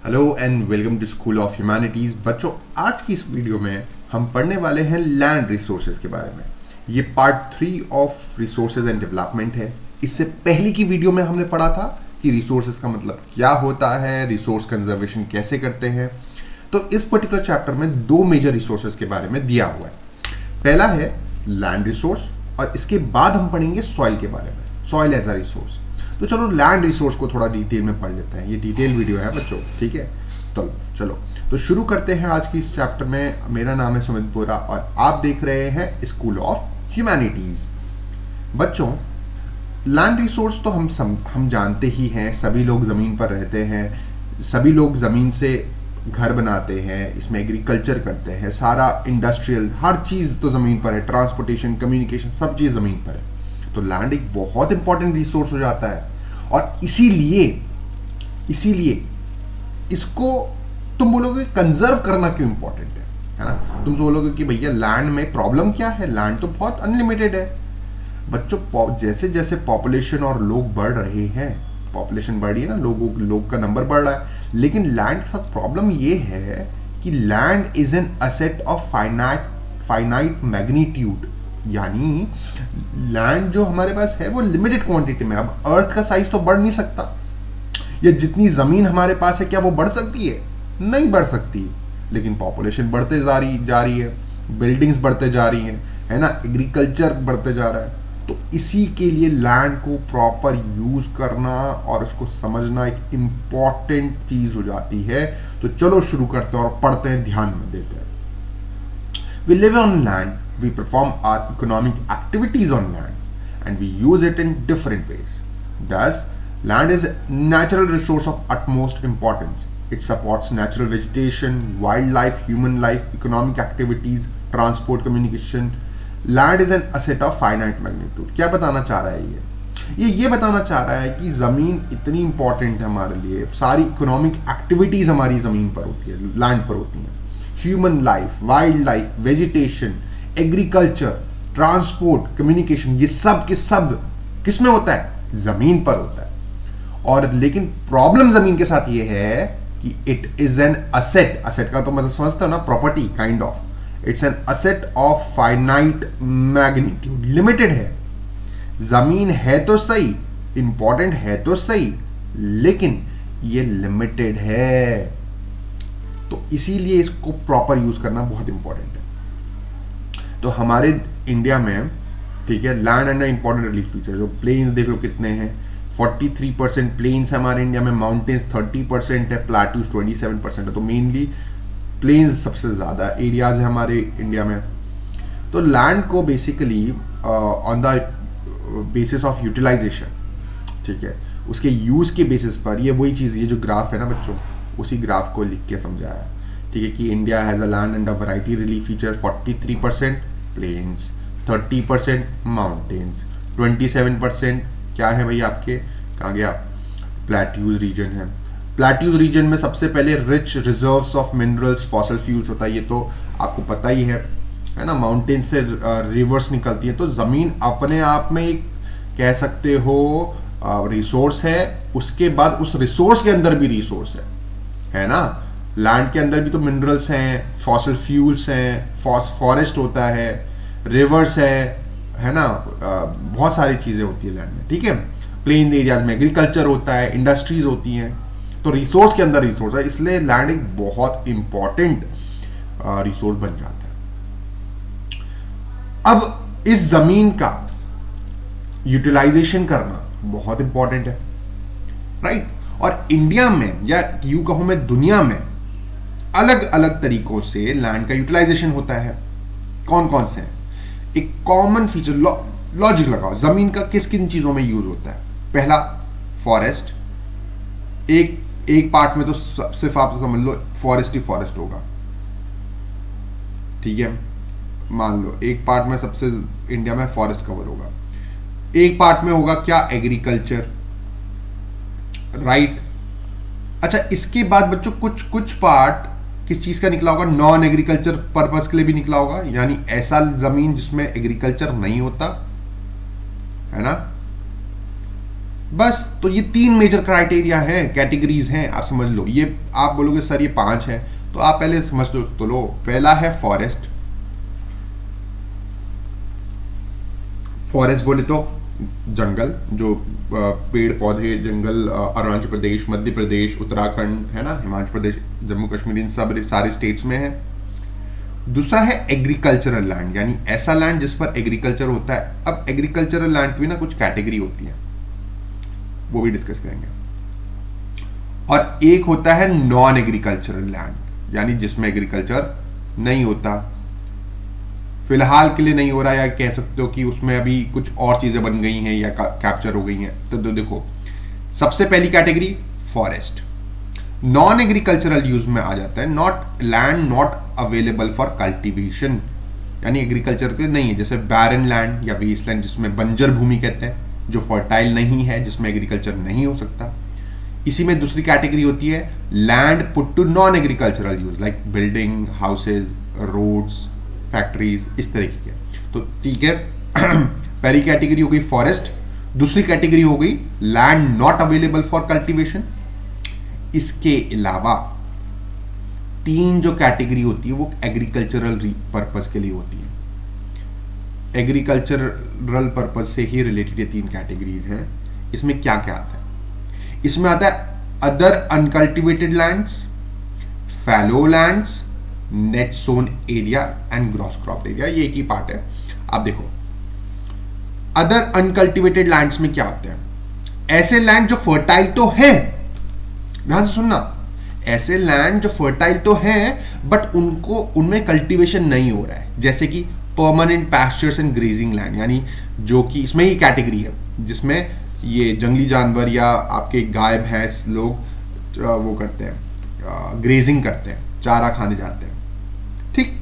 Hello and welcome to school of humanities. बच्चों, आज की इस वीडियो में हम पढ़ने वाले हैं लैंड रिसोर्सेज के बारे में। ये part 3 of resources and development है। इससे पहले की वीडियो में हमने पढ़ा था कि रिसोर्सेज का मतलब क्या होता है, रिसोर्स कंजर्वेशन कैसे करते हैं। तो इस पर्टिकुलर चैप्टर में दो मेजर रिसोर्सेज के बारे में दिया हुआ है। पहला है लैंड रिसोर्स और इसके बाद हम पढ़ेंगे सॉइल के बारे में, सॉइल एज अ रिसोर्स। तो चलो लैंड रिसोर्स को थोड़ा डिटेल में पढ़ लेते हैं। ये डिटेल वीडियो है बच्चों, ठीक है। तो चलो तो शुरू करते हैं आज की इस चैप्टर में। मेरा नाम है सुमित बोरा और आप देख रहे हैं स्कूल ऑफ ह्यूमैनिटीज। बच्चों, लैंड रिसोर्स तो हम जानते ही हैं। सभी लोग ज़मीन पर रहते हैं, सभी लोग ज़मीन से घर बनाते हैं, इसमें एग्रीकल्चर करते हैं, सारा इंडस्ट्रियल हर चीज़ तो ज़मीन पर है, ट्रांसपोर्टेशन, कम्युनिकेशन, सब चीज़ ज़मीन पर है। तो लैंड एक बहुत इंपॉर्टेंट रिसोर्स हो जाता है और इसीलिए इसको तुम बोलोगे कंजर्व करना क्यों इंपॉर्टेंट है ना। तुम बोलोगे कि भैया लैंड में प्रॉब्लम क्या है, लैंड तो बहुत अनलिमिटेड है। बच्चों, जैसे जैसे पॉपुलेशन और लोग बढ़ रहे हैं, पॉपुलेशन बढ़ रही है ना, लोग का नंबर बढ़ रहा है, लेकिन लैंड के साथ प्रॉब्लम ये है कि land is an asset of finite magnitude. यानी लैंड जो हमारे पास है वो लिमिटेड क्वांटिटी में। अब अर्थ का साइज तो बढ़ नहीं सकता, या जितनी जमीन हमारे पास है क्या वो बढ़ सकती है? नहीं बढ़ सकती। लेकिन पॉपुलेशन बढ़ते जा रही है, बिल्डिंग्स बढ़ते जा रही हैं, है ना, एग्रीकल्चर बढ़ते जा रहा है। तो इसी के लिए लैंड को प्रॉपर यूज करना और उसको समझना एक इंपॉर्टेंट चीज हो जाती है। तो चलो शुरू करते हैं और पढ़ते हैं, ध्यान में देते हैं। We live on land, we perform our economic activities on land and we use it in different ways. Thus, land is a natural resource of utmost importance. It supports natural vegetation, wildlife, human life, economic activities, transport, communication. Land is an asset of finite magnitude. क्या बताना चाह रहा है ये बताना चाह रहा है कि ज़मीन इतनी इंपॉर्टेंट है हमारे लिए, सारी इकोनॉमिक एक्टिविटीज़ हमारी ज़मीन पर होती है, लैंड पर होती हैं। Human life, wild life, vegetation, agriculture, transport, communication, ये सब के सब किस में होता है? जमीन पर होता है। और लेकिन प्रॉब्लम जमीन के साथ ये है कि it is an asset. Asset का तो मतलब समझते हो ना, property kind of. It's an asset of finite magnitude, limited है। जमीन है तो सही, इंपॉर्टेंट है तो सही, लेकिन ये लिमिटेड है। तो इसीलिए इसको प्रॉपर यूज करना बहुत इंपॉर्टेंट है। तो हमारे इंडिया में, ठीक है, land and important relief feature. जो प्लेन्स देख लो कितने हैं, 43% प्लेन्स है हमारे इंडिया में, माउंटेन्स 30% है, प्लेट्यूज 27% है। तो मेनली प्लेन्स सबसे ज़्यादा एरियाज है हमारे इंडिया में। तो लैंड को basically on the basis of utilisation, ठीक है, उसके यूज के बेसिस पर, ये वही चीज़, ये जो ग्राफ है ना बच्चों, उसी ग्राफ को लिख के समझाया, ठीक है, कि India has a land and a variety relief feature. 43% plains, 30% mountains, 27% क्या है भाई आपके, कहाँ गया, प्लेट्यूज रीजन है। प्लेट्यूज रीजन में सबसे पहले rich reserves of minerals, fossil fuels होता है, ये तो आपको पता ही है ना। माउंटेन्स से रिवर्स निकलती है। तो ज़मीन अपने आप में एक कह सकते हो रिसोर्स है। उसके बाद उस रिसोर्स के अंदर भी रिसोर्स है ना। लैंड के अंदर भी तो मिनरल्स हैं, फॉसिल फ्यूल्स हैं, फॉरेस्ट होता है, रिवर्स है ना, बहुत सारी चीज़ें होती है लैंड में, ठीक है। प्लेन एरियाज में एग्रीकल्चर होता है, इंडस्ट्रीज होती हैं। तो रिसोर्स के अंदर रिसोर्स है, इसलिए लैंड एक बहुत इंपॉर्टेंट रिसोर्स बन जाता है। अब इस जमीन का यूटिलाइजेशन करना बहुत इंपॉर्टेंट है, राइट। और इंडिया में, या यूं कहूं मैं दुनिया में, अलग अलग तरीकों से लैंड का यूटिलाइजेशन होता है। कौन कौन से हैं? एक कॉमन फीचर, लॉजिक लगाओ, जमीन का किस किन चीजों में यूज होता है। पहला, फॉरेस्ट। एक पार्ट में तो सिर्फ आप समझ लो फॉरेस्ट ही फॉरेस्ट होगा, ठीक है। मान लो एक पार्ट में सबसे इंडिया में फॉरेस्ट कवर होगा, एक पार्ट में होगा क्या, एग्रीकल्चर, राइट। अच्छा, इसके बाद बच्चों कुछ पार्ट किस चीज का निकला होगा, नॉन एग्रीकल्चर पर्पस के लिए भी निकला होगा। यानी ऐसा जमीन जिसमें एग्रीकल्चर नहीं होता, है ना। बस, तो ये 3 मेजर क्राइटेरिया हैं, कैटेगरीज हैं, आप समझ लो। ये आप बोलोगे सर ये 5 है, तो आप पहले समझ तो लो। पहला है फॉरेस्ट। फॉरेस्ट बोले तो जंगल, जो पेड़ पौधे जंगल अरुणाचल प्रदेश, मध्य प्रदेश, उत्तराखंड है ना, हिमाचल प्रदेश, जम्मू कश्मीर, इन सब सारे स्टेट्स में है। दूसरा है एग्रीकल्चरल लैंड, यानी ऐसा लैंड जिस पर एग्रीकल्चर होता है। अब एग्रीकल्चरल लैंड की भी ना कुछ कैटेगरी होती है, वो भी डिस्कस करेंगे। और एक होता है नॉन एग्रीकल्चरल लैंड, यानी जिसमें एग्रीकल्चर नहीं होता, फिलहाल के लिए नहीं हो रहा, या कह सकते हो कि उसमें अभी कुछ और चीजें बन गई हैं या कैप्चर हो गई हैं। तो देखो, सबसे पहली category forest, non agricultural use में आ जाता है। Not land not available for cultivation, यानी एग्रीकल्चर के नहीं है, जैसे बैरन लैंड या वेस्टलैंड, जिसमें बंजर भूमि कहते हैं, जो फर्टाइल नहीं है, जिसमें एग्रीकल्चर नहीं हो सकता। इसी में दूसरी कैटेगरी होती है land put to non agricultural use, like building, houses, roads, factories, इस तरीके के। तो ठीक है, पहली कैटेगरी हो गई फॉरेस्ट, दूसरी कैटेगरी हो गई land not available for cultivation. इसके अलावा 3 जो कैटेगरी होती है वो एग्रीकल्चरल पर्पस के लिए होती है। एग्रीकल्चरल पर्पस से ही रिलेटेड ये 3 कैटेगरीज हैं। इसमें क्या क्या आता है? इसमें आता है other uncultivated lands, fallow lands, net sown area and gross crop area. ये एक ही पार्ट है। आप देखो, अदर अनकल्टिवेटेड लैंड्स में क्या होते हैं? ऐसे लैंड जो फर्टाइल तो है, ध्यान से सुनना, ऐसे लैंड जो फर्टाइल तो हैं बट उनमें कल्टीवेशन नहीं हो रहा है, जैसे कि permanent pastures and grazing land, यानी जो कि इसमें ही कैटेगरी है जिसमें ये जंगली जानवर या आपके गाय भैंस लोग वो करते हैं, ग्रेजिंग करते हैं, चारा खाने जाते हैं। ठीक।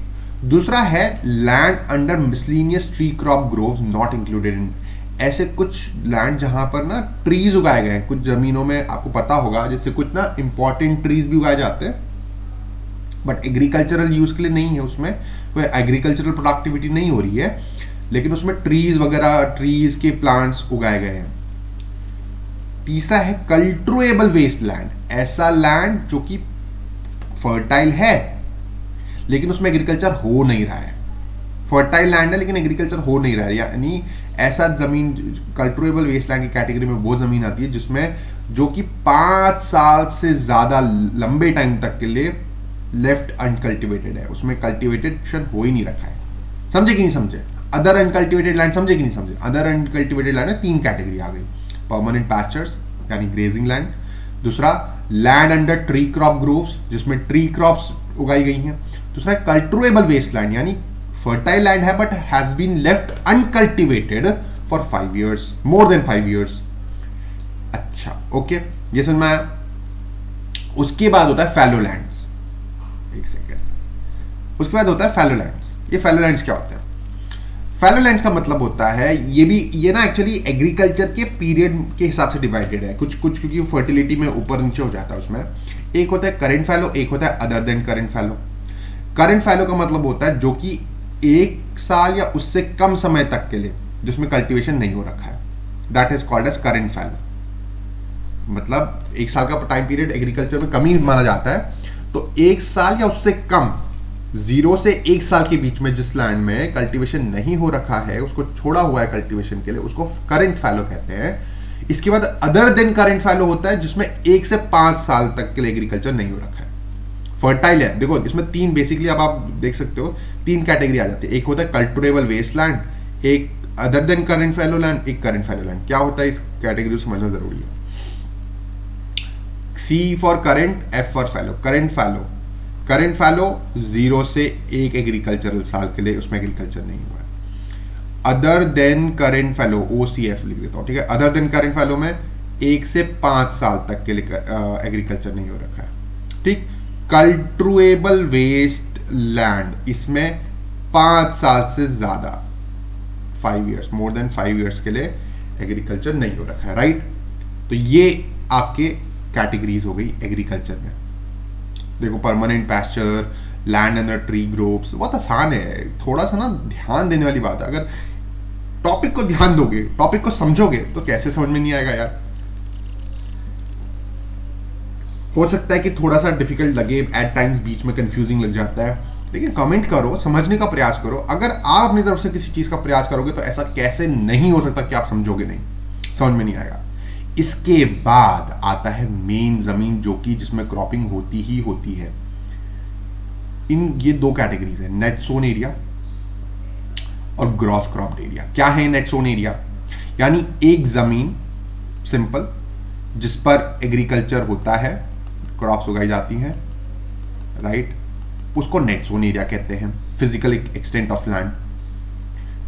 दूसरा है land under miscellaneous tree crop groves not included in, ऐसे कुछ लैंड जहां पर ना ट्रीज उगाए गए हैं, कुछ जमीनों में आपको पता होगा, जैसे कुछ ना इंपॉर्टेंट ट्रीज भी उगाए जाते हैं बट एग्रीकल्चरल यूज के लिए नहीं है, उसमें कोई एग्रीकल्चरल प्रोडक्टिविटी नहीं हो रही है, लेकिन उसमें ट्रीज वगैरह, ट्रीज के प्लांट्स उगाए गए हैं। तीसरा है कल्ट्रुएबल वेस्ट लैंड, ऐसा लैंड जो कि फर्टाइल है लेकिन उसमें एग्रीकल्चर हो नहीं रहा है। फर्टाइल लैंड है लेकिन एग्रीकल्चर हो नहीं रहा है, यानी ऐसा जमीन, कल्ट्रुएबल वेस्ट लैंड की कैटेगरी में वो जमीन आती है जिसमें जो कि 5 साल से ज्यादा लंबे टाइम तक के लिए लेफ्ट अनकल्टिवेटेड है, उसमें कल्टिवेटेशन हो ही नहीं रखा है। समझे कि नहीं समझे? अदर अनकल्टिवेटेड लैंड समझे कि नहीं समझे? अदर अनकल्टिवेटेड लैंड में 3 कैटेगरी आ गई, परमानेंट पैस्चर्स यानी ग्रेजिंग लैंड, दूसरा land under tree crop groves जिसमें ट्री क्रॉप्स उगाई गई हैं, दूसरा कल्ट्रुएबल वेस्ट लैंड यानी फर्टाइल लैंड है but has been left uncultivated for 5 years, more than 5 years। अच्छा, ओके, ये समझ में आया। उसके बाद होता है फैलो लैंड्स, एक सेकेंड, उसके बाद होता है फैलो लैंड्स। ये फैलो लैंड्स क्या होता है? फैलो लैंड्स का मतलब होता है, ये ना एक्चुअली एग्रीकल्चर के पीरियड के हिसाब से डिवाइडेड है, कुछ क्योंकि फर्टिलिटी में ऊपर नीचे हो जाता है उसमें। एक होता है करेंट फैलो, एक होता है other than current fallow. Current फैलो का मतलब होता है जो कि 1 साल या उससे कम समय तक के लिए जिसमें कल्टीवेशन नहीं हो रखा है, that is called as current fallow. मतलब 1 साल का टाइम पीरियड एग्रीकल्चर में कम ही माना जाता है, तो 1 साल या उससे कम, 0 से 1 साल के बीच में जिस लैंड में कल्टीवेशन नहीं हो रखा है, उसको छोड़ा हुआ है कल्टीवेशन के लिए, उसको करेंट फैलो कहते हैं। इसके बाद अदर देन करेंट फैलो होता है जिसमें 1 से 5 साल तक के लिए एग्रीकल्चर नहीं हो रखा है, फर्टाइल है। देखो इसमें 3 बेसिकली, अब आप देख सकते हो 3 कैटेगरी आ जाती है। एक होता है कल्ट्रुएबल वेस्ट लैंड, एक other than current fallow land, एक करेंट फैलो लैंड। क्या होता है इस कैटेगरी को समझना जरूरी है। C for current, F for fallow. Current fallow, current fallow 0 से 1 एग्रीकल्चरल साल के लिए उसमें एग्रीकल्चर नहीं हुआ है। अदर देन करेंट फैलो, OCF लिख देता हूं, ठीक है। अदर देन करेंट फैलो में 1 से 5 साल तक के लिए एग्रीकल्चर नहीं हो रखा है, ठीक। कल्ट्रुएबल वेस्ट लैंड, इसमें 5 साल से ज्यादा, 5 years, मोर देन 5 years के लिए एग्रीकल्चर नहीं हो रखा है, राइट। तो ये आपके कैटेगरीज हो गई एग्रीकल्चर में। देखो permanent pasture, land under tree groves, बहुत आसान है, थोड़ा सा ना ध्यान देने वाली बात है। अगर टॉपिक को ध्यान दोगे, टॉपिक को समझोगे तो कैसे समझ में नहीं आएगा यार। हो सकता है कि थोड़ा सा डिफिकल्ट लगे, एट टाइम्स बीच में कंफ्यूजिंग लग जाता है, लेकिन कमेंट करो, समझने का प्रयास करो। अगर आप अपनी तरफ से किसी चीज का प्रयास करोगे तो ऐसा कैसे नहीं हो सकता कि आप समझोगे नहीं, समझ में नहीं आएगा। इसके बाद आता है मेन जमीन, जो कि जिसमें क्रॉपिंग होती ही होती है। ये दो कैटेगरीज है, नेट सोन एरिया और ग्रॉस क्रॉप्ड एरिया। क्या है नेट सोन एरिया? यानी एक जमीन सिंपल जिस पर एग्रीकल्चर होता है, क्रॉप्स उगाई जाती हैं, राइट, उसको नेट सोन एरिया कहते हैं। फिजिकल एक्सटेंट ऑफ लैंड,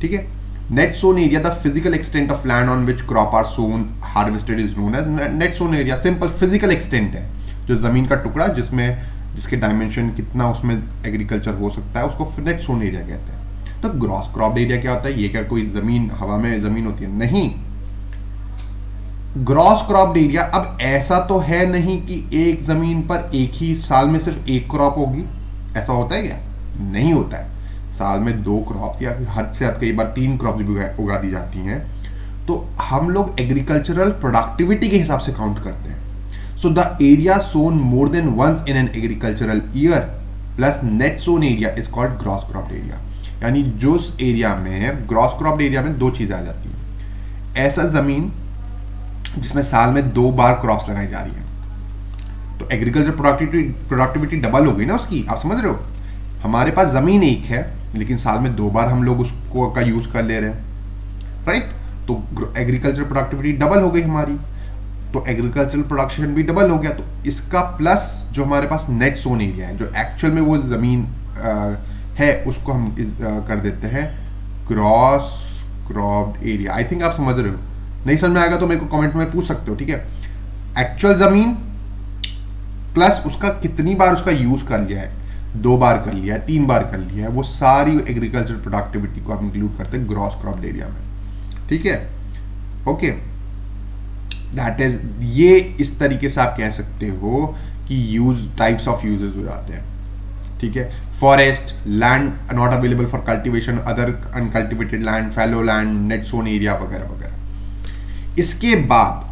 ठीक है। Net sown area, the physical extent of land on which crop are sown harvested is known as net sown area. Simple physical extent है, जो जमीन का टुकड़ा जिसके डायमेंशन कितना उसमें एग्रीकल्चर हो सकता है, उसको नेट सोन एरिया कहते हैं। तो ग्रॉस क्रॉप्ड एरिया क्या होता है? ये क्या कोई जमीन, हवा में जमीन होती है? नहीं। ग्रॉस क्रॉप्ड एरिया, अब ऐसा तो है नहीं कि एक जमीन पर एक ही साल में सिर्फ एक क्रॉप होगी, ऐसा होता है क्या? नहीं होता है। साल में 2 क्रॉप्स या हद से हद कई बार 3 क्रॉप्स भी उगा दी जाती हैं। तो हम लोग एग्रीकल्चरल प्रोडक्टिविटी के हिसाब से काउंट करते हैं। So the area sown more than once in an agricultural year plus net sown area is called gross cropped area. यानी जो एरिया में ग्रॉस क्रॉप्ड एरिया में 2 चीजें आ जाती हैं। ऐसा जमीन जिसमें साल में 2 बार क्रॉप्स लगाई जा रही है, तो एग्रीकल्चर प्रोडक्टिविटी डबल हो गई ना उसकी। आप समझ रहे हो? हमारे पास जमीन एक है लेकिन साल में 2 बार हम लोग उसको का यूज कर ले रहे हैं, राइट। तो एग्रीकल्चर प्रोडक्टिविटी डबल हो गई हमारी, तो एग्रीकल्चरल प्रोडक्शन भी डबल हो गया। तो इसका प्लस जो हमारे पास नेट सोन एरिया है, जो एक्चुअल में वो जमीन है, उसको हम कर देते हैं gross cropped area. I think आप समझ रहे हो। नहीं समझ में आएगा तो मेरे को कमेंट में पूछ सकते हो, ठीक है। एक्चुअल जमीन प्लस उसका कितनी बार उसका यूज कर लिया है, 2 बार कर लिया है, 3 बार कर लिया है, वो सारी एग्रीकल्चर प्रोडक्टिविटी को आप इंक्लूड करते हैं ग्रॉस क्रॉप्ड एरिया में, ठीक है। ओके, दैट इज, ये इस तरीके से आप कह सकते हो कि यूज टाइप्स ऑफ यूजेस हो जाते हैं, ठीक है। Forest, land not available for cultivation, other uncultivated land, fallow land, net sown area वगैरह वगैरह। इसके बाद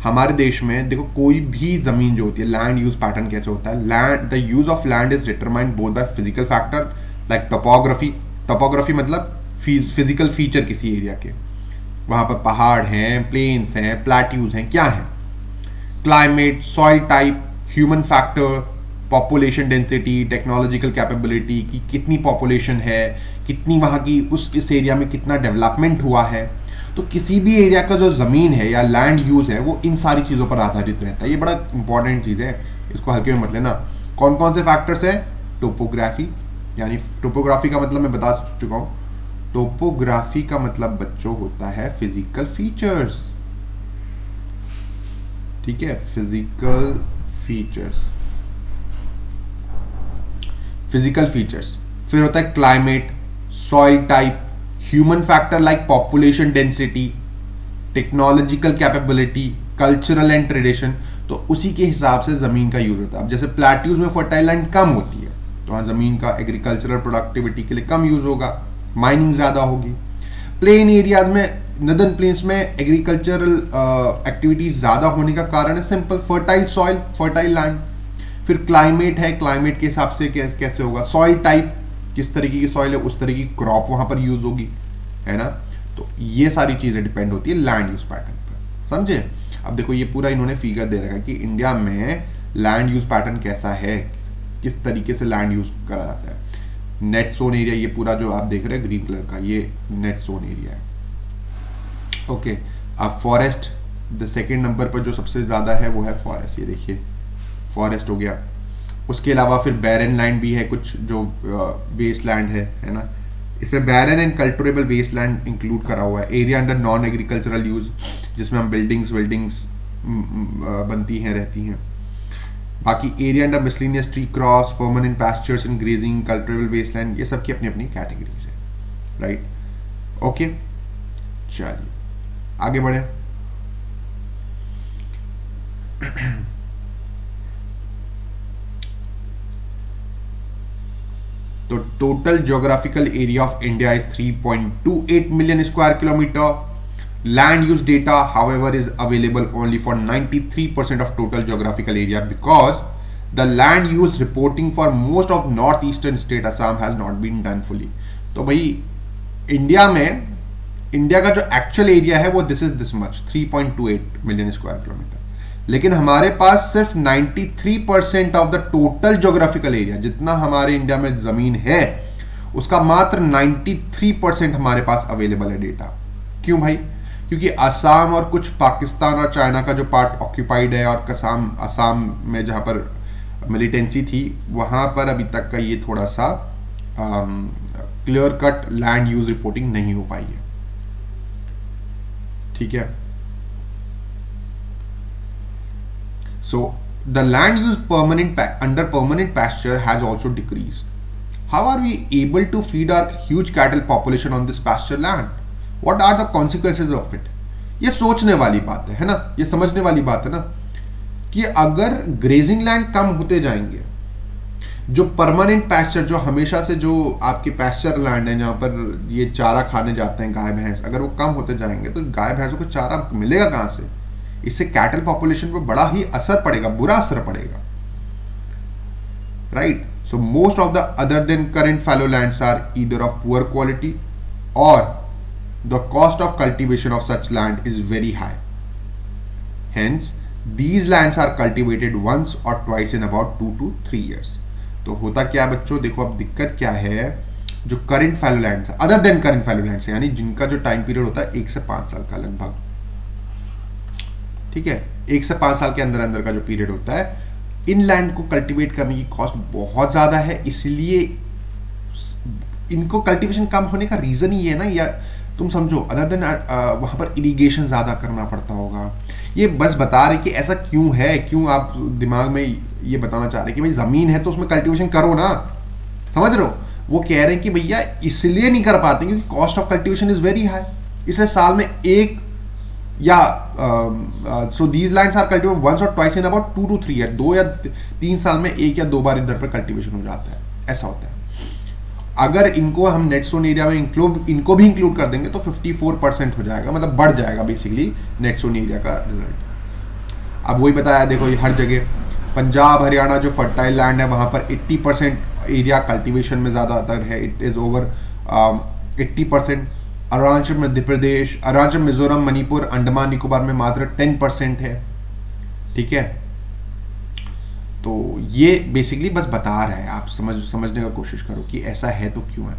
हमारे देश में देखो, कोई भी जमीन जो होती है, लैंड यूज पैटर्न कैसे होता है? Land, the use of land is determined both by physical factor like topography. Topography मतलब फिजिकल फीचर किसी एरिया के, वहां पर पहाड़ हैं, प्लेन्स हैं, प्लेट्यूज हैं, क्या है? Climate, soil type, human factor, population density, technological capability की कितनी पॉपुलेशन है, कितनी वहां की इस एरिया में कितना डेवलपमेंट हुआ है। तो किसी भी एरिया का जो जमीन है या लैंड यूज है, वो इन सारी चीजों पर आधारित रहता है। ये बड़ा इंपॉर्टेंट चीज है, इसको हल्के में मत लेना। कौन कौन से फैक्टर्स है? टोपोग्राफी, यानी टोपोग्राफी का मतलब मैं बता चुका हूं। टोपोग्राफी का मतलब बच्चों होता है फिजिकल फीचर्स, ठीक है, फिजिकल फीचर्स, फिजिकल फीचर्स। फिर होता है climate, soil type, human factor like population density, technological capability, cultural and tradition. तो उसी के हिसाब से जमीन का यूज होता है। अब जैसे प्लेट्यूज में फर्टाइल लैंड कम होती है, तो वहां जमीन का एग्रीकल्चरल प्रोडक्टिविटी के लिए कम यूज होगा, माइनिंग ज्यादा होगी। प्लेन एरियाज में, नदर्न प्लेन्स में एग्रीकल्चरल एक्टिविटीज ज्यादा होने का कारण है simple fertile soil, fertile land. फिर क्लाइमेट है, क्लाइमेट के हिसाब से कैसे होगा? सॉइल टाइप, किस तरीके की सॉइल है उस तरीके की क्रॉप वहां पर यूज होगी, है ना। तो ये सारी चीजें डिपेंड होती है लैंड यूज पैटर्न पर, समझे। अब देखो, ये पूरा इन्होंने फिगर दे रखा है कि इंडिया में लैंड यूज पैटर्न कैसा है, किस तरीके से लैंड यूज करा जाता है। नेट सोन एरिया, ये पूरा जो आप देख रहे हैं ग्रीन कलर का, ये नेट सोन एरिया है, ओके। अब फॉरेस्ट, द सेकेंड नंबर पर जो सबसे ज्यादा है वो है फॉरेस्ट। ये देखिए, फॉरेस्ट हो गया। उसके अलावा फिर बैरन लैंड भी है, कुछ जो वेस्ट लैंड है ना। इसमें barren and culturable waste land include करा हुआ है। Area under non agricultural use, जिसमें हम बिल्डिंग्स बनती हैं, रहती हैं। बाकी area under miscellaneous tree crops, permanent pastures and grazing, culturable waste land, ये सब की अपनी अपनी कैटेगरीज है, राइट। ओके, चलिए आगे बढ़े। तो total geographical area of India is 3.28 million square kilometre. Land use data, however, is available only for 93% of total geographical area because the land use reporting for most of northeastern state Assam has not been done fully. तो भाई India का जो actual area है वो this much 3.28 million square kilometre, लेकिन हमारे पास सिर्फ 93% of the total geographical area, जितना हमारे इंडिया में जमीन है उसका मात्र 93% हमारे पास अवेलेबल है डेटा। क्यों भाई? क्योंकि असम और कुछ पाकिस्तान और चाइना का जो पार्ट ऑक्यूपाइड है और असम में जहां पर मिलिटेंसी थी वहां पर अभी तक का ये थोड़ा सा clear cut land use reporting नहीं हो पाई है। ठीक है, so the land use under permanent pasture has also decreased. How are we able to feed our huge cattle population on this pasture land? What are the consequences of it? ये सोचने वाली बात है ना, ये समझने वाली बात है ना कि अगर ग्रेजिंग लैंड कम होते जाएंगे, जो परमानेंट पैस्चर, जो हमेशा से जो आपके पैस्चर लैंड है जहां पर ये चारा खाने जाते हैं गाय भैंस, अगर वो कम होते जाएंगे तो गाय भैंसों को चारा मिलेगा कहां से? इससे कैटल पॉपुलेशन पर बड़ा ही असर पड़ेगा, बुरा असर पड़ेगा, right? So most of the other than current fallow lands are either of poor quality or the cost of cultivation of such land is very high. Hence, these lands are cultivated once or twice in about 2 to 3 years. तो होता क्या है बच्चों, देखो अब दिक्कत क्या है, जो current fallow land, other than current fallow land, यानी जिनका जो टाइम पीरियड होता है 1 से 5 साल का लगभग, ठीक है, 1 से 5 साल के अंदर अंदर का जो पीरियड होता है, इन लैंड को कल्टीवेट करने की कॉस्ट बहुत ज़्यादा है, इसलिए इनको कल्टीवेशन कम होने का रीज़न ही है ना, या तुम समझो अदर देन वहाँ पर इरिगेशन ज़्यादा करना पड़ता होगा। ये बस बता रहे कि ऐसा क्यों है, क्यों आप दिमाग में ये बताना चाह रहे कि भाई ज़मीन है तो उसमें कल्टीवेशन करो ना, समझ रहे हो? वो कह रहे हैं कि भैया इसलिए नहीं कर पाते क्योंकि cost of cultivation is very high, इसलिए साल में एक या so these lands are cultivated once और twice in about 2 to 3 year, 2 या 3 साल में 1 या 2 बार इधर पर कल्टीवेशन हो जाता है, ऐसा होता है। अगर इनको हम नेट सोन एरिया में इनको भी इंक्लूड कर देंगे तो 54% हो जाएगा, मतलब बढ़ जाएगा बेसिकली नेट सोन एरिया का रिजल्ट। अब वही बताया, देखो ये हर जगह पंजाब हरियाणा जो फर्टाइल लैंड है वहाँ पर 80% एरिया कल्टीवेशन में ज़्यादातर है, it is over 80%। Arunachal Madhya Pradesh, Arunachal Mizoram Manipur Andaman Nicobar में मात्र 10% है, ठीक है। तो ये बेसिकली बस बता रहा है, आप समझने का कोशिश करो कि ऐसा है तो क्यों है।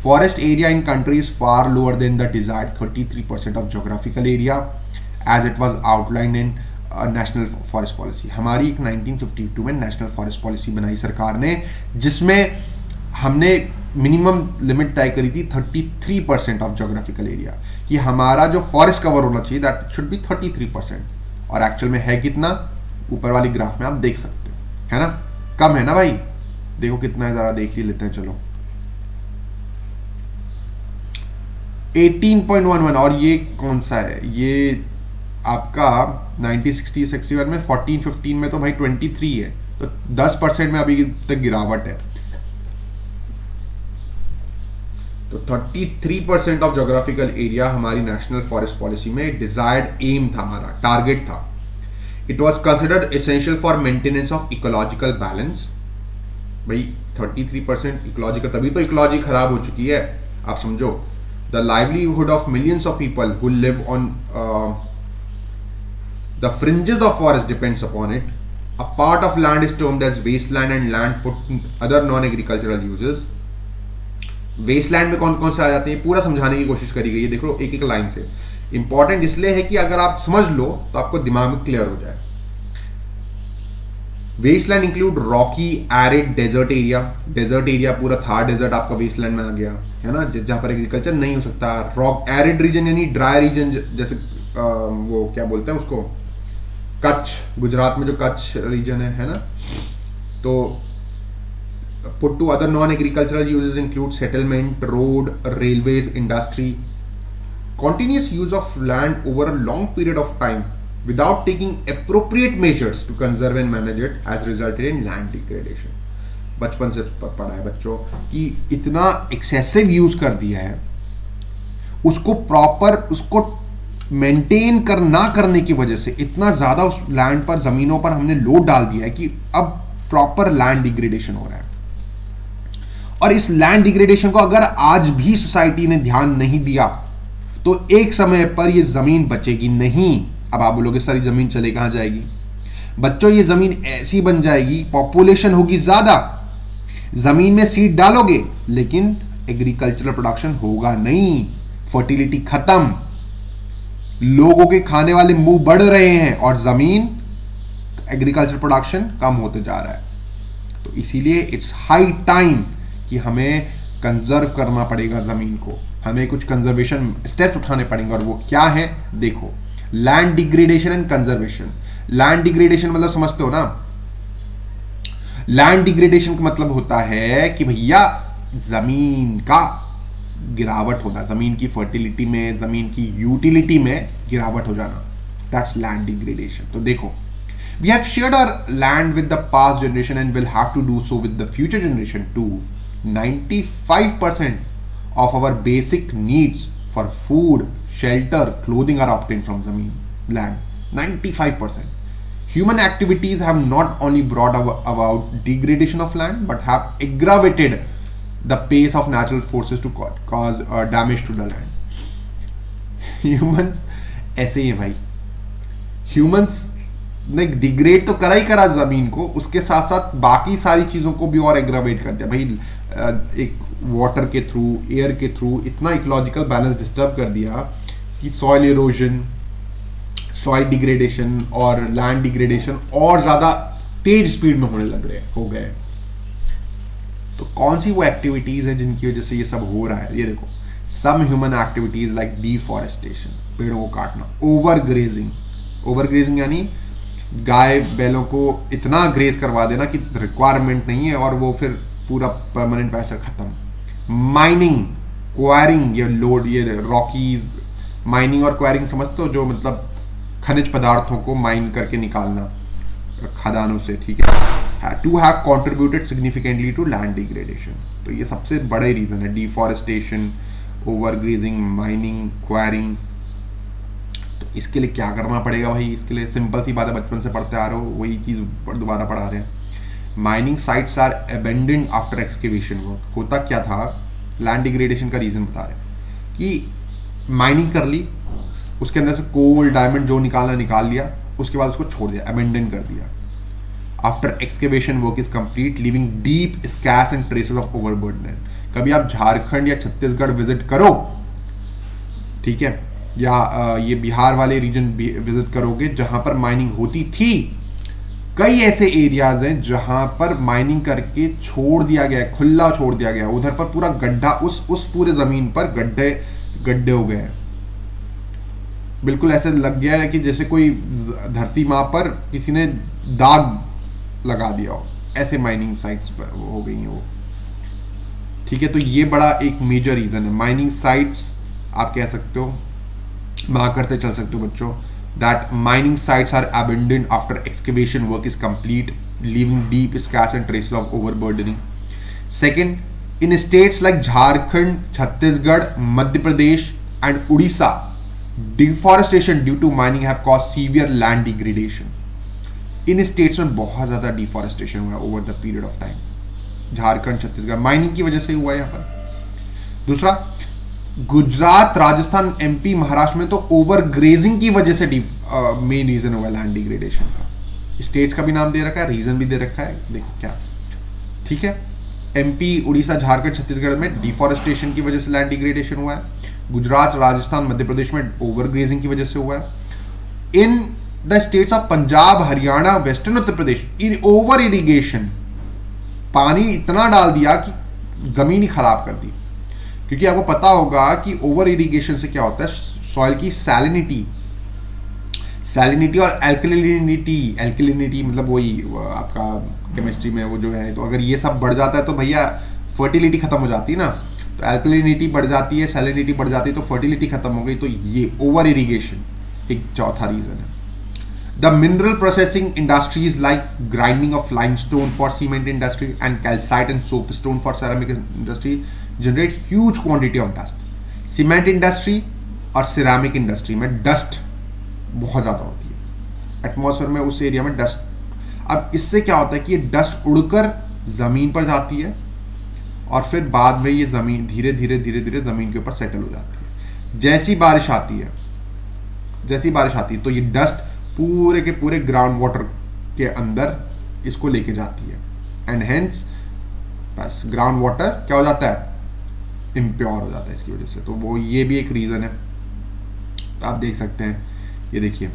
Forest area in country is far lower than the desired 33% of geographical area as it was outlined in national forest policy. हमारी एक 1952 में नेशनल फॉरेस्ट पॉलिसी बनाई सरकार ने, जिसमें हमने मिनिमम लिमिट तय करी थी 33% ऑफ ज्योग्राफिकल एरिया, कि हमारा जो फॉरेस्ट कवर होना चाहिए दैट शुड बी 33%, और एक्चुअल में है कितना, ऊपर वाली ग्राफ में आप देख सकते हो, है ना, कम है ना भाई, देखो कितना है, जरा देख ही लेते हैं चलो, 18.11। और ये कौन सा है, ये आपका 1960-61 में, 14-15 में तो भाई 23 है, तो 10% में अभी तक गिरावट है। तो 33% ऑफ ज्योग्राफिकल एरिया हमारी नेशनल फॉरेस्ट पॉलिसी में डिजायर्ड एम था, हमारा टारगेट था। It was considered essential for maintenance of ecological balance. भाई 33% इकोलॉजिकल, तभी तो इकोलॉजी खराब हो चुकी है, आप समझो। The livelihood of millions of people who live on the fringes of forest depends upon it. A part of land is termed as wasteland and land put in other non agricultural uses. Wasteland में कौन कौन से आ जाते हैं पूरा समझाने की कोशिश करी गई है, देख लो एक एक लाइन से। इंपॉर्टेंट इसलिए है कि अगर आप समझ लो तो आपको दिमाग में क्लियर हो जाए। Wasteland include rocky arid desert area. Desert area पूरा थार डेजर्ट आपका वेस्टलैंड में आ गया, है ना, जहां पर एग्रीकल्चर नहीं हो सकता। रॉक एरिड रीजन यानी ड्राई रीजन, जैसे वो क्या बोलते हैं उसको, कच्छ, गुजरात में जो कच्छ रीजन है ना। तो put to other non-agricultural uses include settlement, road, railways, industry. Continuous use of land over a long period of time without taking appropriate measures to conserve and manage it has resulted in land degradation. बचपन से पढ़ा है बच्चों कि इतना excessive use कर दिया है, उसको प्रॉपर, उसको मेंटेन कर ना करने की वजह से इतना ज्यादा उस लैंड पर, जमीनों पर हमने लोड डाल दिया है कि अब प्रॉपर लैंड डिग्रेडेशन हो रहा है। और इस लैंड डिग्रेडेशन को अगर आज भी सोसाइटी ने ध्यान नहीं दिया तो एक समय पर ये जमीन बचेगी नहीं। अब आप बोलोगे सारी जमीन चले कहां जाएगी? बच्चों, ये जमीन ऐसी बन जाएगी, पॉपुलेशन होगी ज्यादा, जमीन में सीड डालोगे लेकिन एग्रीकल्चरल प्रोडक्शन होगा नहीं, फर्टिलिटी खत्म, लोगों के खाने वाले मुंह बढ़ रहे हैं और जमीन, एग्रीकल्चर प्रोडक्शन कम होते जा रहा है। तो इसीलिए इट्स हाई टाइम कि हमें कंजर्व करना पड़ेगा जमीन को, हमें कुछ कंजर्वेशन स्टेप्स उठाने पड़ेंगे। और वो क्या है? देखो, land degradation and conservation. Land degradation मतलब समझते हो ना? लैंड डिग्रेडेशन का मतलब होता है कि भैया जमीन का गिरावट होना, जमीन की फर्टिलिटी में, जमीन की यूटिलिटी में गिरावट हो जाना, दैट्स लैंड डिग्रेडेशन। तो देखो, we have shared our land with the past generation and will have to do so with the future generation too. 95% of our basic needs for food, shelter, clothing are obtained from zameen, land. 95%. Human activities have not only brought about degradation of land but have aggravated the pace of natural forces to cause damage to the land. Humans ऐसे ही है भाई, humans ने degrade तो करा ही करा जमीन को, उसके साथ साथ बाकी सारी चीजों को भी और एग्रावेट कर दिया भाई। एक वाटर के थ्रू, एयर के थ्रू इतना इकोलॉजिकल बैलेंस डिस्टर्ब कर दिया कि सॉइल इरोजन, सॉइल डिग्रेडेशन और लैंड डिग्रेडेशन और ज्यादा तेज स्पीड में हो गए। तो कौन सी वो एक्टिविटीज है जिनकी वजह से ये सब हो रहा है? ये देखो, some human activities like deforestation, पेड़ों को काटना, ओवरग्रेजिंग यानी गाय बैलों को इतना ग्रेज करवा देना कि रिक्वायरमेंट नहीं है और वो फिर पूरा परमानेंट पैस्चर खत्म। माइनिंग, क्वायरिंग, ये लोड, ये रॉकीज, माइनिंग और क्वायरिंग समझते हो? जो मतलब खनिज पदार्थों को माइन करके निकालना खदानों से, ठीक है। To have contributed significantly to land degradation. तो ये सबसे बड़ा रीजन है, डिफॉरेस्टेशन, ओवरग्रेजिंग, माइनिंग, क्वायरिंग। तो इसके लिए क्या करना पड़ेगा भाई? इसके लिए सिंपल सी बात है, बचपन से पढ़ते आ रहे हो, वही चीज दोबारा पढ़ा रहे हैं। Mining sites are abandoned after excavation work. होता क्या था? लैंड डिग्रेडेशन का रीजन बता रहे हैं कि माइनिंग कर ली, उसके अंदर से कोल, डायमंड जो निकालना निकाल लिया, उसके बाद उसको छोड़ दिया, अबेंडन कर दिया। After excavation work is complete, living deep scarce and traces of overburden. कभी आप झारखंड या छत्तीसगढ़ विजिट करो, ठीक है, या ये बिहार वाले रीजन विजिट करोगे जहां पर माइनिंग होती थी, कई ऐसे एरियाज हैं जहां पर माइनिंग करके छोड़ दिया गया है, खुला छोड़ दिया गया है। उधर पर पूरा गड्ढा, उस पूरे जमीन पर गड्ढे हो गए हैं। बिल्कुल ऐसे लग गया है कि जैसे कोई धरती माँ पर किसी ने दाग लगा दिया हो, ऐसे माइनिंग साइट्स पर हो गई हैं वो, ठीक है। तो ये बड़ा एक मेजर रीजन है। माइनिंग साइट्स आप कह सकते हो, मार्क करते चल सकते हो बच्चों, that mining sites are abandoned after excavation work is complete, leaving deep scars and traces of overburdening. Second, in states like Jharkhand, Chhattisgarh, Madhya Pradesh and Odisha, deforestation due to mining have caused severe land degradation. In states में बहुत ज़्यादा deforestation हुआ over the period of time. Jharkhand, Chhattisgarh mining की वजह से हुआ है यहाँ पर। दूसरा, गुजरात, राजस्थान, एमपी, महाराष्ट्र में तो ओवर ग्रेजिंग की वजह से मेन रीजन हुआ लैंड डिग्रेडेशन का। स्टेट्स का भी नाम दे रखा है, रीजन भी दे रखा है, देखो क्या, ठीक है। एमपी, उड़ीसा, झारखंड, छत्तीसगढ़ में डिफॉरेस्टेशन की वजह से लैंड डिग्रेडेशन हुआ है। गुजरात, राजस्थान, मध्य प्रदेश में ओवर ग्रेजिंग की वजह से हुआ है। In the states of Punjab, Haryana, western Uttar Pradesh, over irrigation, पानी इतना डाल दिया कि जमीन ही खराब कर दी। क्योंकि आपको पता होगा कि ओवर इरिगेशन से क्या होता है, सॉइल की सैलिनिटी और एल्कलिनिटी मतलब वही आपका केमिस्ट्री में वो जो है, तो अगर ये सब बढ़ जाता है तो भैया फर्टिलिटी खत्म हो जाती है ना। तो एल्कलिनिटी बढ़ जाती है, सैलिनिटी बढ़ जाती है, तो फर्टिलिटी खत्म हो गई। तो ये ओवर इरिगेशन एक चौथा रीजन है। The mineral processing industries like grinding of limestone for cement industry and calcite and soapstone for ceramic industry generate huge quantity of dust. Cement industry और सिरामिक इंडस्ट्री में डस्ट बहुत ज़्यादा होती है atmosphere में, उस एरिया में डस्ट। अब इससे क्या होता है कि ये डस्ट उड़कर ज़मीन पर जाती है और फिर बाद में ये ज़मीन धीरे धीरे धीरे धीरे ज़मीन के ऊपर सेटल हो जाती है। जैसी बारिश आती है तो ये डस्ट पूरे के पूरे ग्राउंड वाटर के अंदर इसको लेके जाती है एंड हेंस बस ग्राउंड वाटर क्या हो जाता है, इम्प्योर हो जाता है इसकी वजह से। तो वो ये भी एक रीज़न है। तो आप देख सकते हैं, ये देखिए,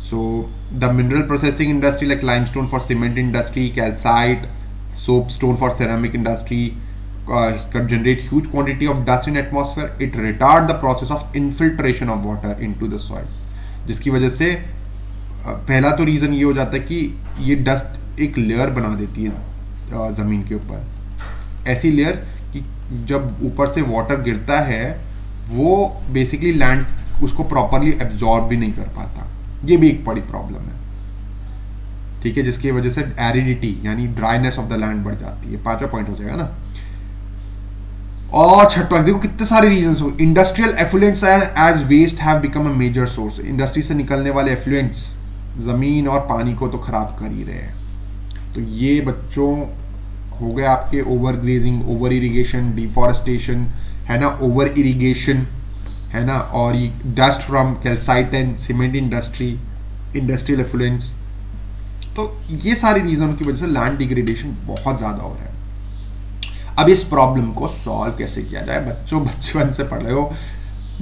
so the mineral processing industry like limestone for cement industry, calcite, soapstone for ceramic industry can generate huge quantity of dust in atmosphere. It retard the process of infiltration of water into the soil, जिसकी वजह से पहला तो reason ये हो जाता है कि ये डस्ट एक लेयर बना देती है ज़मीन के ऊपर, ऐसी लेयर कि जब ऊपर से वाटर गिरता है वो बेसिकली लैंड उसको प्रॉपरली एब्जॉर्ब भी नहीं कर पाता। ये भी एक बड़ी प्रॉब्लम है, ठीक है, जिसकी वजह से एरिडिटी यानी ड्राइनेस ऑफ द लैंड बढ़ जाती है। 5वां पॉइंट हो जाएगा ना। और छठवां, देखो कितने सारे रीजंस हो। Industrial effluents as waste have become a major source. Industry से निकलने वाले एफ्लुएंट्स जमीन और पानी को तो खराब कर ही रहे हैं। तो ये बच्चों हो गए आपके over grazing, over irrigation, deforestation है ना, ओवर इरिगेशन है ना, और ये dust from calcite and cement industry, industrial effluents. तो ये सारी रीजन की वजह से लैंड डिग्रेडेशन बहुत ज्यादा हो रहा है। अब इस प्रॉब्लम को सॉल्व कैसे किया जाए? बच्चों बचपन से पढ़ रहे हो,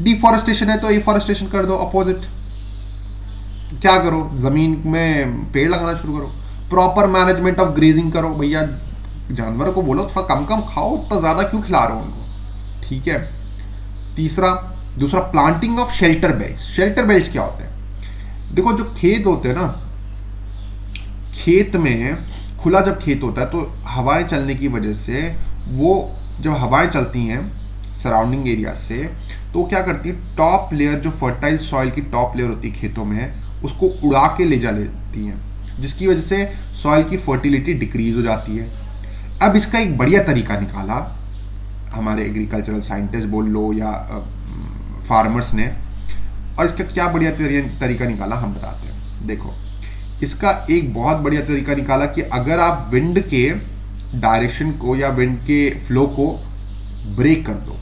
डिफॉरेस्टेशन है तो एफॉरेस्टेशन कर दो, अपोजिट। क्या करो, जमीन में पेड़ लगाना शुरू करो, प्रॉपर मैनेजमेंट ऑफ ग्रेजिंग करो। भैया जानवरों को बोलो थोड़ा कम कम खाओ, इतना ज्यादा क्यों खिला रहे हो उनको, ठीक है। दूसरा planting of shelter belts. Shelter belts क्या होते हैं? देखो जो खेत होते हैं ना, खेत में खुला जब खेत होता है तो हवाएं चलने की वजह से वो जब हवाएं चलती हैं सराउंडिंग एरिया से तो क्या करती है, टॉप लेयर जो फर्टाइल सॉइल की टॉप लेयर होती है खेतों में, उसको उड़ा के ले जा लेती हैं, जिसकी वजह से सॉइल की फर्टिलिटी डिक्रीज हो जाती है। अब इसका एक बढ़िया तरीका निकाला हमारे एग्रीकल्चरल साइंटिस्ट बोल लो या फार्मर्स ने, और इसका क्या बढ़िया तरीका निकाला हम बताते हैं। देखो, इसका एक बहुत बढ़िया तरीका निकाला कि अगर आप विंड के डायरेक्शन को या विंड के फ्लो को ब्रेक कर दो,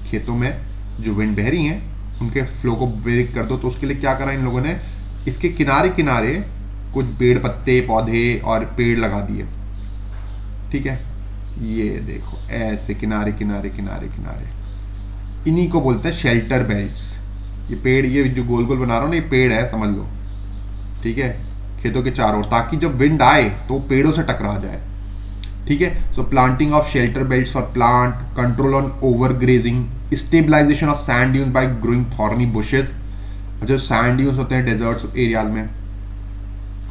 खेतों में जो विंड बह रही हैं उनके फ्लो को ब्रेक कर दो, तो उसके लिए क्या करा इन लोगों ने, इसके किनारे किनारे कुछ पेड़ पत्ते पौधे और पेड़ लगा दिए, ठीक है। ये देखो ऐसे किनारे किनारे किनारे किनारे, इन्हीं को बोलते हैं शेल्टर बेल्ट्स। ये पेड़, ये जो गोल गोल बना रहा हूं ना, ये पेड़ है समझ लो, ठीक है, खेतों के चारों ओर, ताकि जब विंड आए तो पेड़ों से टकरा जाए, ठीक है। So planting of shelter belts for plant, control on over grazing, stabilisation of sand dunes by growing thorny bushes. जो सैंड ड्यून्स होते हैं डेजर्ट्स एरियाज में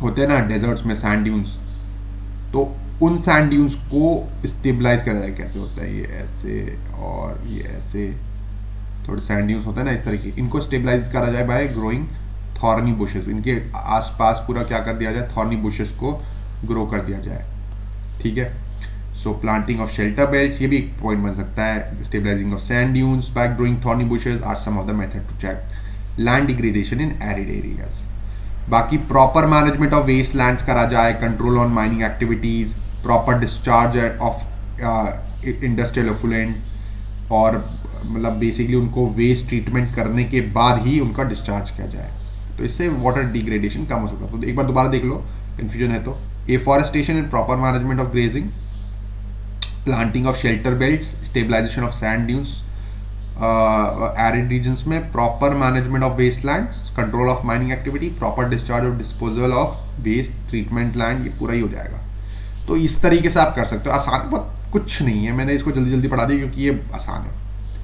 होते हैं ना, डेजर्ट्स में सैंड ड्यून्स, तो उन सैंड ड्यून्स को स्टेबलाइज करा जाए। कैसे होता है, ये ऐसे और ये ऐसे, थोड़े सैंड ड्यून्स होते हैं ना इस तरीके, इनको स्टेबलाइज करा जाए बाय ग्रोइंग थॉर्नी बुशेस। इनके आसपास पूरा क्या कर दिया जाए, थॉर्नी बुशेस को ग्रो कर दिया जाए, ठीक है। So planting of shelter belts, ये भी एक पॉइंट बन सकता है। Stabilising of sand dunes by growing thorny bushes are some of the method to check land degradation in arid areas. बाकी proper management of waste lands करा जाए, control on mining activities, proper discharge of industrial effluent, और मतलब basically उनको waste treatment करने के बाद ही उनका डिस्चार्ज किया जाए, तो इससे वाटर डिग्रेडेशन कम हो सकता है। तो एक बार दोबारा देख लो, कंफ्यूजन है तो। Afforestation and proper management of grazing, planting of shelter belts, stabilisation of sand dunes arid regions में, proper management of waste lands, control of mining activity, proper discharge और disposal of waste treatment land, ये पूरा ही हो जाएगा। तो इस तरीके से आप कर सकते हो। आसान बहुत कुछ नहीं है, मैंने इसको जल्दी जल्दी पढ़ा दिया क्योंकि ये आसान है।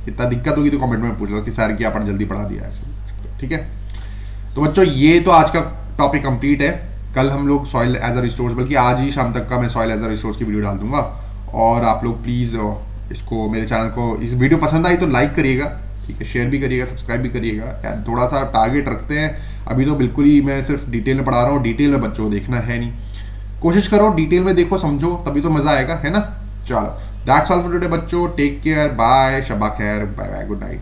इतना दिक्कत होगी तो कमेंट में पूछ लो कि सर क्या आपने जल्दी पढ़ा दिया ऐसे, ठीक है। तो बच्चों ये तो आज का टॉपिक कंप्लीट है। कल हम लोग सॉइल एज अ रिसोर्स, बल्कि आज ही शाम तक का मैं सॉइल एज अ रिसोर्स की वीडियो डाल दूंगा, और आप लोग प्लीज़ इसको, मेरे चैनल को, इस वीडियो पसंद आई तो लाइक करिएगा, ठीक है, शेयर भी करिएगा, सब्सक्राइब भी करिएगा। यार थोड़ा सा टारगेट रखते हैं, अभी तो बिल्कुल ही मैं सिर्फ डिटेल में पढ़ा रहा हूँ, डिटेल में बच्चों को देखना है नहीं। कोशिश करो डिटेल में देखो, समझो, तभी तो मज़ा आएगा, है ना। चलो, दैट्स ऑल फॉर टुडे बच्चों, टेक केयर, बाय, शबा खैर, बाय बाय, गुड नाइट।